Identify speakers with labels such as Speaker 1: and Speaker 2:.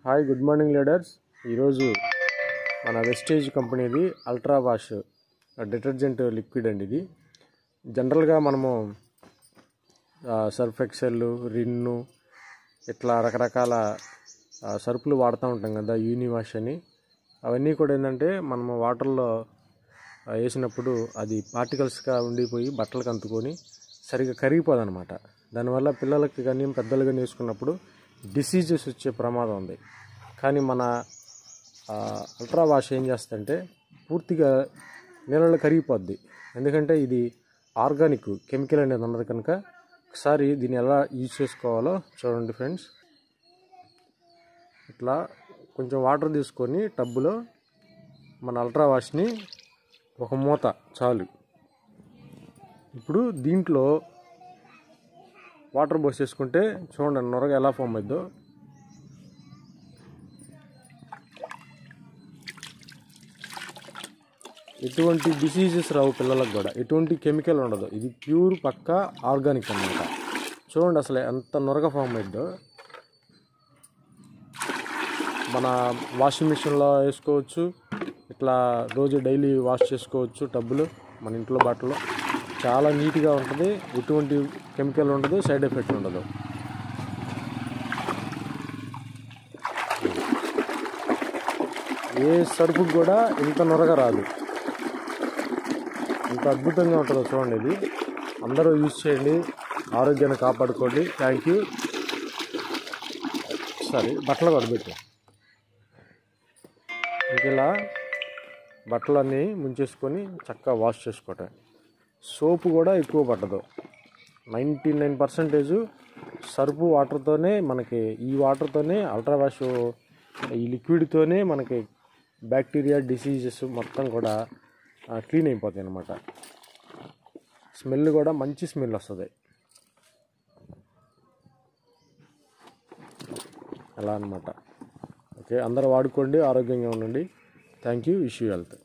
Speaker 1: Hi good morning leaders. ఈరోజు మన wastage కంపెనీది అల్ట్రా వాష్ డిటర్జెంట్ లిక్విడ్ అండి. ఇది జనరల్గా మనము సర్ఫ్ ఎక్సెల్, రిన్ను ఇట్లా రకరకాల సరుపులు వాడుతూ ఉంటాం కదా, యూనివాష్ అని. అవన్నీ కూడా ఏంటంటే మనము వాటర్లో వేసినప్పుడు అది పార్టికల్స్గా ఉండిపోయి బట్టలకు అంటుకొని సరిగ్గా కరిగిపోదన్నమాట. దానివల్ల పిల్లలకి కానీ పెద్దలు కానీ వేసుకున్నప్పుడు డిసీజెస్ వచ్చే ప్రమాదం ఉంది. కానీ మన అల్ట్రా వాష్ ఏం చేస్తుందంటే పూర్తిగా నీళ్ళలో కరిగిపోద్ది. ఎందుకంటే ఇది ఆర్గానిక్, కెమికల్ అనేది ఉన్నది కనుక. ఒకసారి దీన్ని ఎలా యూజ్ చేసుకోవాలో చూడండి ఫ్రెండ్స్. ఇట్లా కొంచెం వాటర్ తీసుకొని టబ్బులో మన అల్ట్రా వాష్ని ఒక మూత చాలు. ఇప్పుడు దీంట్లో వాటర్ పోసేసుకుంటే చూడండి నొరగ ఎలా ఫామ్ అయిద్దో. ఎటువంటి డిసీజెస్ రావు పిల్లలకు కూడా, ఎటువంటి కెమికల్ ఉండదు. ఇది ప్యూర్ పక్కా ఆర్గానిక్ అన్నమాట. చూడండి అసలు ఎంత నొరగ ఫామ్ అయిద్దో. మన వాషింగ్ మిషన్లో వేసుకోవచ్చు, ఇట్లా రోజు డైలీ వాష్ చేసుకోవచ్చు టబ్బులు. మన ఇంట్లో బట్టలు చాలా నీట్గా ఉంటుంది, ఎటువంటి కెమికల్ ఉండదు, సైడ్ ఎఫెక్ట్ ఉండదు. ఏ సరుపుకు కూడా ఇంత నొరగ రాదు, ఇంత అద్భుతంగా ఉంటుందో చూడండి. ఇది అందరూ యూజ్ చేయండి, ఆరోగ్యాన్ని కాపాడుకోండి. Thank you. సరే బట్టలు కడబెట్టు. ఇలా బట్టలన్నీ ముంచేసుకొని చక్కగా వాష్ చేసుకోవటం. సోపు కూడా ఎక్కువ పట్టదు. 99% సర్పు వాటర్తోనే మనకి, ఈ వాటర్తోనే అల్ట్రా వాష్ ఈ లిక్విడ్తోనే మనకి బ్యాక్టీరియా, డిసీజెస్ మొత్తం కూడా క్లీన్ అయిపోతాయి అన్నమాట. స్మెల్ కూడా మంచి స్మెల్ వస్తుంది. అలా అన్నమాట. ఓకే, అందరూ వాడుకోండి, ఆరోగ్యంగా ఉండండి. Thank you. Wish you health.